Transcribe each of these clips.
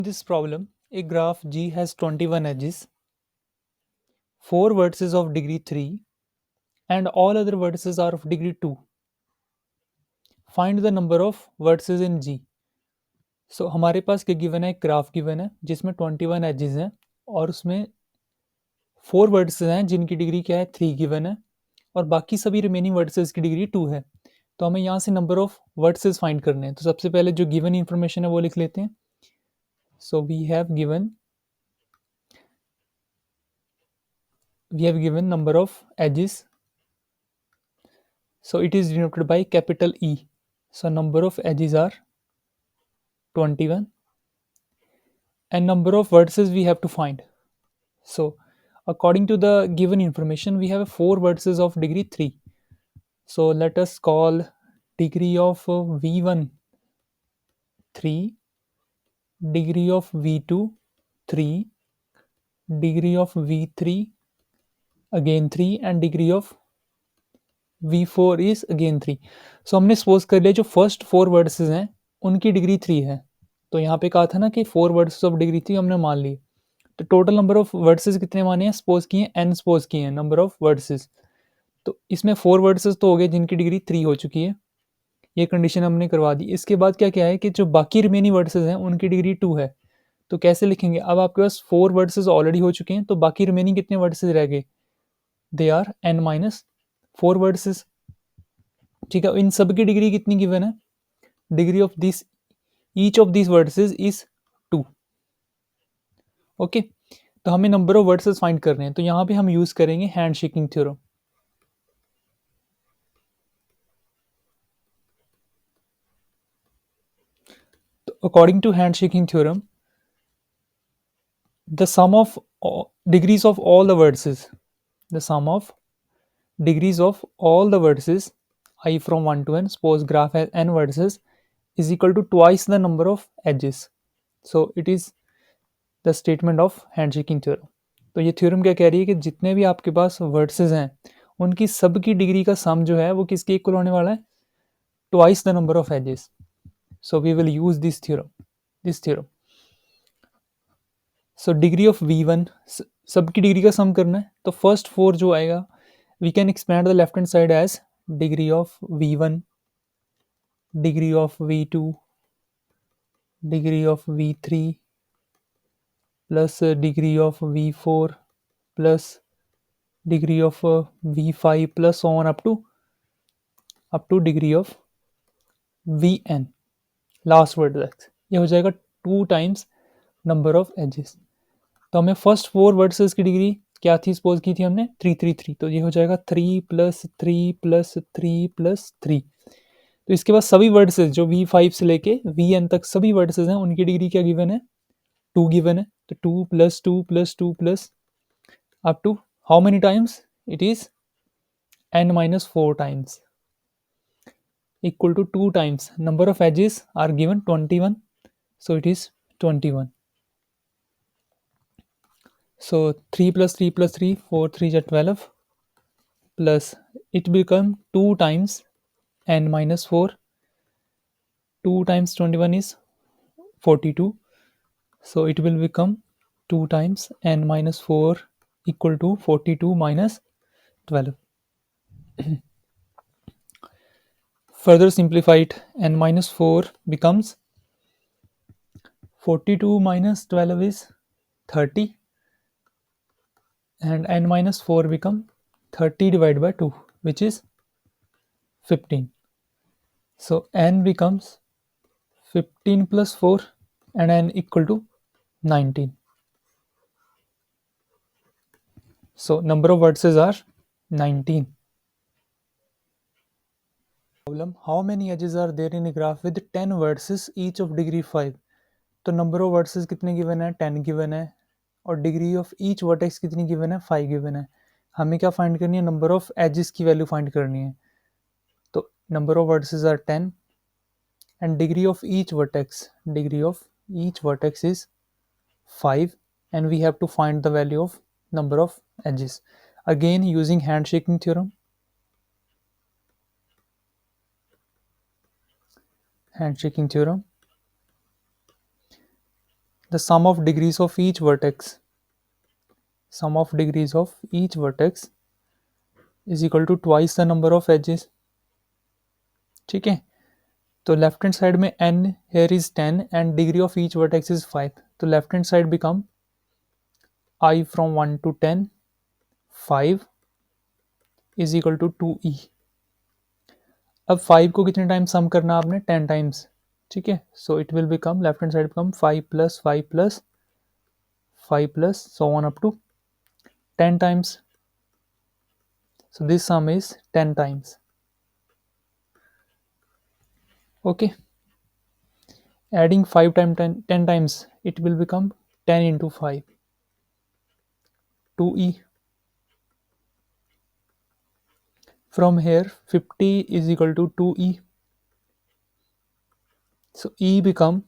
In this problem, a graph G has 21 edges, 4 vertices of degree 3, and all other vertices are of degree 2. Find the number of vertices in G. So हमारे पास क्या given है, एक graph given है जिसमें 21 edges हैं और उसमें 4 vertices हैं जिनकी डिग्री क्या है, 3 गिवन है, और बाकी सभी रिमेनिंग वर्टिसेस की डिग्री 2 है। तो हमें यहाँ से नंबर ऑफ वर्टिसेस फाइंड करने हैं। तो सबसे पहले जो गिवन इंफॉर्मेशन है वो लिख लेते हैं। So we have given number of edges. So it is denoted by capital E. So number of edges are 21 and number of vertices we have to find. So according to the given information, we have 4 vertices of degree 3. So let us call degree of V1 3, degree of V2 3, degree of V3 again 3 and degree of V4 is again 3. So हमने suppose कर लिया जो first 4 vertices हैं उनकी degree 3 है। तो यहाँ पे कहा था ना कि 4 वर्टिसेस ऑफ डिग्री 3 हमने मान ली। तो टोटल नंबर ऑफ वर्टिसेस कितने माने हैं, सपोज किए हैं n सपोज किए हैं नंबर ऑफ वर्टिसेस। तो इसमें 4 वर्टिसेस तो हो गए जिनकी डिग्री 3 हो चुकी है, ये कंडीशन हमने करवा दी। इसके बाद क्या क्या है कि जो बाकी रिमेनिंग वर्टिसेस हैं उनकी डिग्री 2 है। तो कैसे लिखेंगे, अब आपके पास 4 वर्टिसेस ऑलरेडी हो चुके हैं, तो बाकी रिमेनिंग कितने वर्टिसेस रह गए, दे आर n-4 वर्टिसेस। ठीक है, इन सब की डिग्री कितनी गिवन है, degree of this each of this vertices is 2। Okay, तो हमें नंबर ऑफ वर्टिसेस फाइंड करने हैं। तो यहाँ पे हम यूज करेंगे हैंड शेकिंग थ्योरम। तो according to hand shaking theorem, the sum of degrees of all the vertices, the sum of degrees of all the vertices I from 1 to n, suppose graph has n vertices, is equal to twice the number of edges. So it is the statement of handshaking theorem. तो ये theorem क्या कह रही है कि जितने भी आपके पास वर्टिसेस हैं उनकी सबकी डिग्री का सम जो है वो किसके इक्वल होने वाला है, twice the number of edges. So we will use this theorem. So degree of V1 सबकी डिग्री का सम करना है, तो फर्स्ट 4 जो आएगा we can expand the left hand side as degree of V1, degree of V2, degree of V3 plus degree of V4 plus degree of V5 plus on up to degree of Vn, last word तक। ये हो जाएगा 2 times number of edges. तो हमें first 4 vertices की degree क्या थी, suppose की थी हमने 3 तो ये हो जाएगा 3 प्लस 3 प्लस 3 प्लस 3। तो इसके बाद सभी वर्टिसेस जो V5 से लेके Vn तक सभी वर्टिसेस हैं उनकी डिग्री क्या गिवन है, 2 गिवन है। तो 2 plus 2 plus 2 plus up to how many times, it is n-4 times equal to 2 times number of edges are given 21, so it is 21. So 3 plus 3 plus 3, 4 3 is 12 plus it become 2 times n-4, 2 times 21 is 42, so it will become 2 times n-4 equal to 42 minus 12. Further simplified, n-4 becomes 42 minus 12 is 30 and n-4 become 30 divided by 2 which is 15. So n becomes 15 plus 4 and n equal to 19. So number of vertices are 19. Problem, how many edges are there in a graph with 10 vertices each of degree 5? तो number of vertices कितने given है, 10 given है, और degree of each vertex कितनी given है, 5 given है। हमें क्या find करनी है, number of edges की value find करनी है। तो number of vertices are 10 and degree of each vertex is 5 and we have to find the value of number of edges, again using handshaking theorem. the sum of degrees of each vertex, sum of degrees of each vertex is equal to twice the number of edges. ठीक है, तो left hand side में n here is 10 and degree of each vertex is 5, तो left hand side become I from 1 to 10 5 is equal to 2e. अब 5 को कितने time सम करना आपने 10 टाइम्स, ठीक है, so it will become left hand side become 5 plus 5 plus 5 plus so on up to 10 times, so this sum is 10 times. Okay, adding 5 times 10 times it will become 10 into 5 2e. From here 50 is equal to 2e, so e become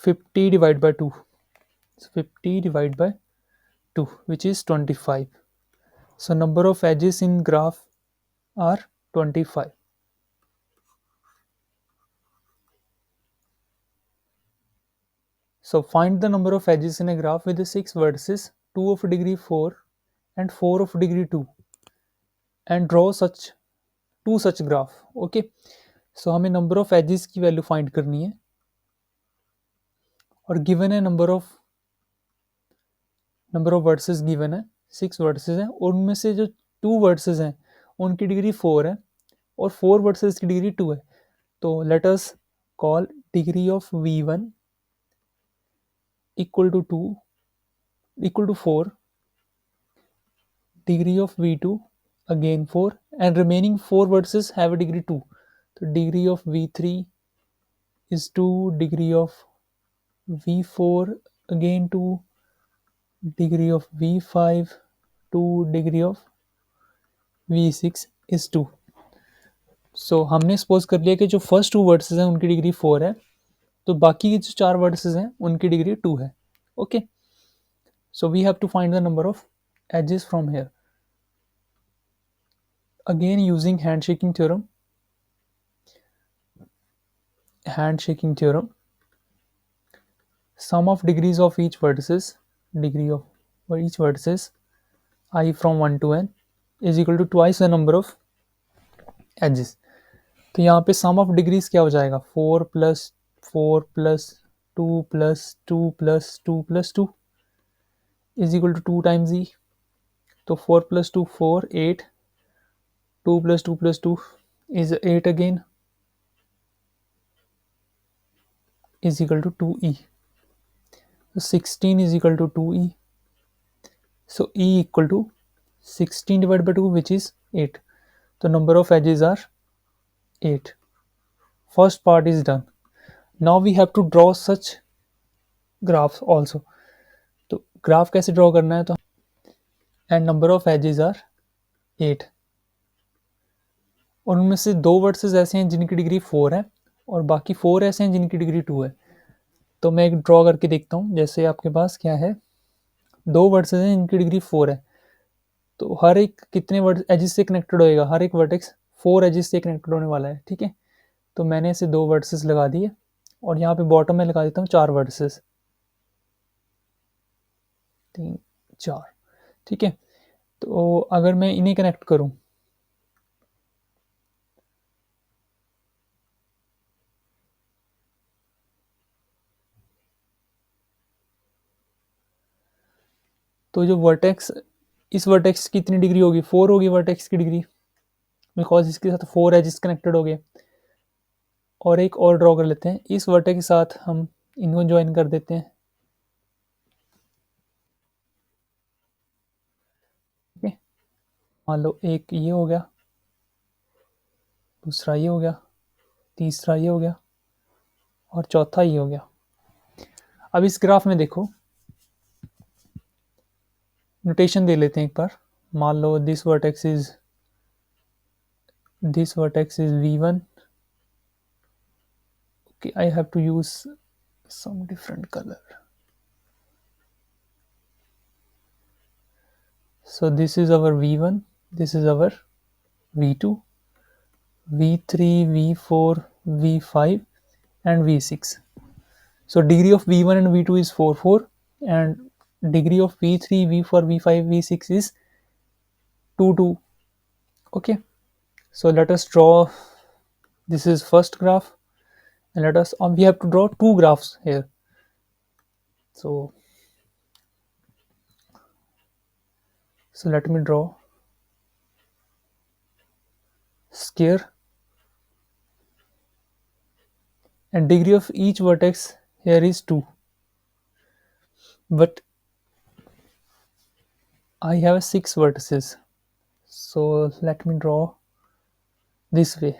50 divided by 2, so 50 divided by 2 which is 25, so number of edges in graph are 25. So find the number of edges in a graph with the 6 vertices, 2 of degree 4 and 4 of degree 2 and draw such two such graph. Okay, so हमें number of edges की value find करनी है और given है number of vertices given है 6 vertices हैं और उनमें से जो 2 वर्टिसेस हैं उनकी डिग्री 4 है और 4 वर्टिसेस की डिग्री 2 है, तो let us call degree of v1 equal to 2 equal to 4, degree of v2 again 4 and remaining 4 vertices have a degree 2, so degree of v3 is 2, degree of v4 again 2, degree of v5 2, degree of v6 is 2. so हमने suppose कर लिया कि जो first 2 vertices हैं उनकी degree 4 है, तो बाकी के जो 4 वर्टिसेस हैं उनकी डिग्री 2 है. Okay, so we have to find the number of edges from here. Again using handshaking theorem, sum of degrees of each vertices, degree of each vertices I from 1 to n is equal to twice the number of edges. तो यहाँ पे sum of degrees क्या हो जाएगा 4 plus 4 plus 2 plus 2 plus 2 plus 2 is equal to 2 times e, तो 4 plus 2 4 8, 2 plus 2 plus 2 is 8 again is equal to 2e, so 16 is equal to 2e, so e equal to 16 divided by 2 which is 8, so number of edges are 8. First part is done. Now we have to draw such graphs also. तो graph कैसे draw करना है, तो and number of edges are 8 और उनमें से 2 versus ऐसे हैं जिनकी डिग्री 4 है और बाकी 4 ऐसे हैं जिनकी डिग्री 2 है. तो मैं एक ड्रॉ करके देखता हूँ. जैसे आपके पास क्या है 2 वर्सेस हैं जिनकी डिग्री 4 है, तो हर एक कितने एजेस से कनेक्टेड होएगा, हर एक वर्टेक्स 4 एजेस से कनेक्टेड होने वाला है. ठीक है, तो मैंने इसे 2 वर्सेस लगा दिए और यहाँ पे बॉटम में लगा देता हूँ 4 वर्सेस 3 4. ठीक है, तो अगर मैं इन्हें कनेक्ट करूं तो जो वर्टेक्स, इस वर्टेक्स की कितनी डिग्री होगी 4 होगी वर्टेक्स की डिग्री, बिकॉज इसके साथ 4 एजेस कनेक्टेड हो गए. और एक और ड्रॉ कर लेते हैं, इस वर्टेक्स के साथ हम इनको ज्वाइन कर देते हैं. ठीक है, मान लो एक ये हो गया, दूसरा ये हो गया, तीसरा ये हो गया और चौथा ये हो गया. अब इस ग्राफ में देखो नोटेशन दे लेते हैं एक बार. मान लो this vertex is v1. okay, I have to use some different color. So this is our v1, this is our v2, v3, v4, v5 and v6. So degree of v1 and v2 is 4 4, and degree of v3, v4, v5, v6 is 2 2. Okay, so let us draw. This is first graph, and let us we have to draw two graphs here. So let me draw square, and degree of each vertex here is 2, but I have 6 vertices. So let me draw this way,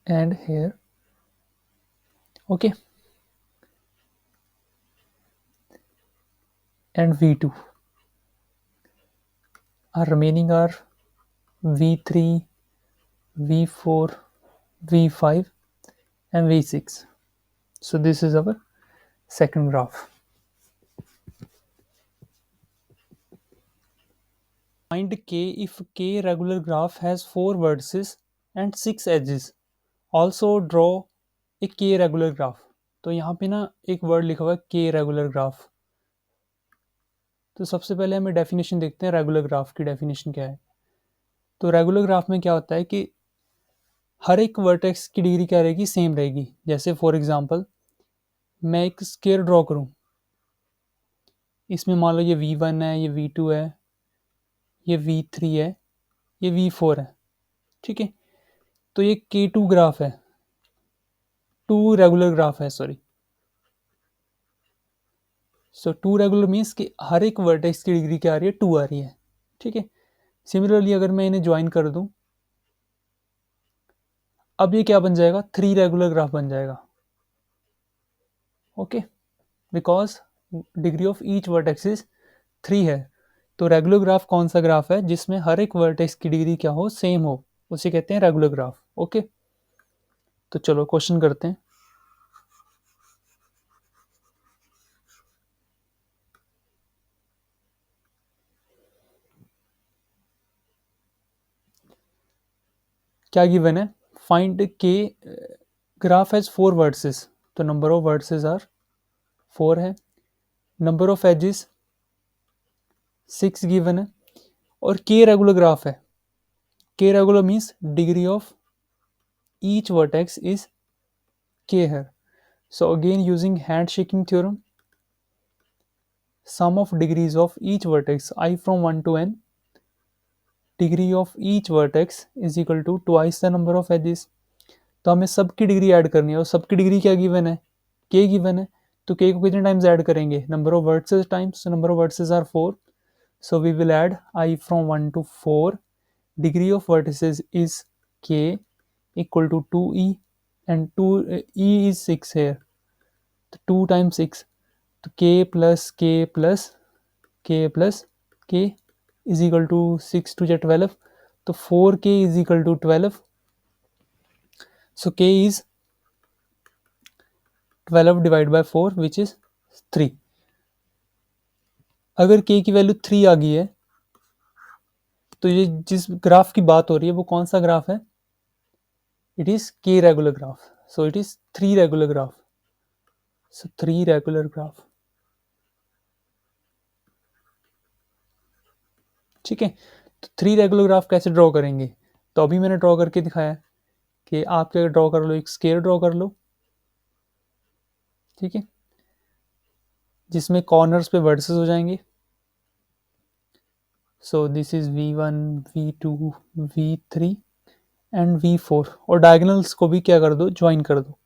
and here. Okay, and v2 are remaining are v3, v4, v5, and v6. So this is our second graph. Find k if k regular graph has 4 vertices and 6 edges. Also draw a k regular graph. तो यहाँ पे ना एक word लिखा हुआ है k regular graph. तो सबसे पहले हमें डेफिनेशन देखते हैं रेगुलर ग्राफ की. डेफिनेशन क्या है? तो रेगुलर ग्राफ में क्या होता है कि हर एक वर्टेक्स की डिग्री क्या रहेगी? सेम रहेगी. जैसे फॉर एग्जांपल मैं एक स्क्वायर ड्रॉ करूं, इसमें मान लो ये v1 है, ये v2 है, ये v3 है, ये v4 है. ठीक है, तो ये k2 ग्राफ है, टू रेगुलर ग्राफ है, sorry. So two regular means कि हर एक वर्टेक्स की डिग्री क्या आ रही है? 2 आ रही है. ठीक है. सिमिलरली अगर मैं इन्हें ज्वाइन कर दूं, अब ये क्या बन जाएगा? 3 रेगुलर ग्राफ बन जाएगा. Okay, because degree of each vertex is 3 है. तो रेगुलर ग्राफ कौन सा ग्राफ है जिसमें हर एक वर्टेक्स की डिग्री क्या हो? सेम हो. उसे कहते हैं रेगुलर ग्राफ. ओके, तो चलो क्वेश्चन करते हैं. क्या गिवन है? फाइंड के ग्राफ हैज 4 वर्टिसेस. तो नंबर ऑफ वर्टिसेस आर 4 है. नंबर ऑफ एजेस 6 गिवन है. और के रेगुलर ग्राफ है. के regular means degree of each vertex is k here. So again using handshaking theorem, sum of degrees of each vertex I from 1 to n, degree of each vertex is equal to twice the number of edges. तो हमें सबकी degree add करनी है, और सबकी degree क्या given है? k given है. तो k को कितने टाइम्स ऐड करेंगे? Number of vertices times. Number of vertices are 4, so we will add I from 1 to 4. degree of vertices is k equal to 2e, and 2 e is 6 here. 2 times 6, तो k plus k plus k plus k is equal to 6 to 12. तो 4k is equal to 12. So k is 12 divided by 4 which is 3. अगर k की value 3 आ गई है, तो ये जिस graph की बात हो रही है वो कौन सा ग्राफ है? It is k regular graph. So it is 3 regular graph. So 3 regular graph. ठीक है, तो 3 रेगुलर ग्राफ कैसे ड्रॉ करेंगे? तो अभी मैंने ड्रॉ करके दिखाया कि आप क्या ड्रॉ कर लो, एक स्क्वायर ड्रॉ कर लो. ठीक है, जिसमें कॉर्नर्स पे वर्टिसेस हो जाएंगे. So this is v1, v2, v3 and v4, और डायगोनल्स को भी क्या कर दो? ज्वाइन कर दो.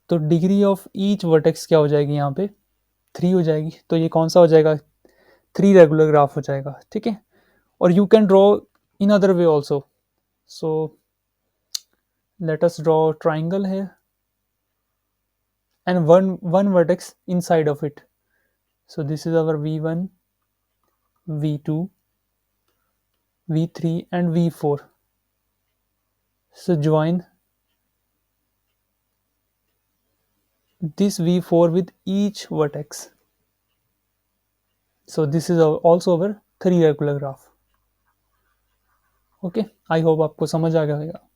तो डिग्री ऑफ ईच वर्टेक्स क्या हो जाएगी? यहाँ पे 3 हो जाएगी. तो ये कौन सा हो जाएगा? 3 रेगुलर ग्राफ हो जाएगा. ठीक है, और you can draw in other way also. So let us draw triangle है, and one vertex inside of it. So this is our v1, v2, v3 and v4. So join this v4 with each vertex. So this is also our 3 regular graph. Okay, I hope आपको समझ आ गया होगा।